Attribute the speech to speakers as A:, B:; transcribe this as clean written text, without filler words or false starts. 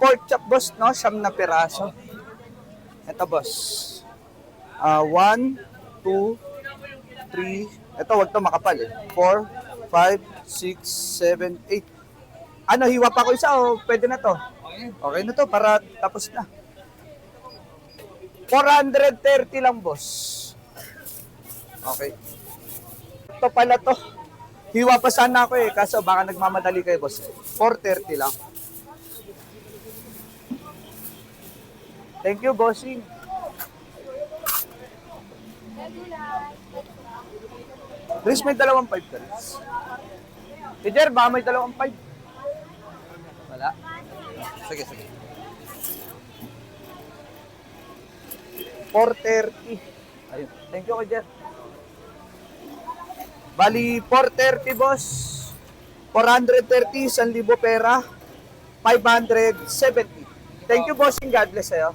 A: pork chop, boss, no? 9 na piraso. Ito, boss. 1, 2, 3. Ito, wag to makapal eh. 4, 5, 6, 7, 8. Ano, hiwa pa ko isa o pwede na to? Okay na to para tapos na. 430 lang, boss. Okay. Ito pala to. Hiwa pa sana ako eh, kaso baka nagmamadali kayo, boss. 430 lang. Thank you, bossing. Chris, may 2.5 ka, Chris. Teacher, baka may 2.5. Wala? Sige, sige. 430. Ayun. Thank you, Kuya. Bali, 430, boss. 430, 1,000 pera. 570. Thank you, bossing. God bless sa'yo.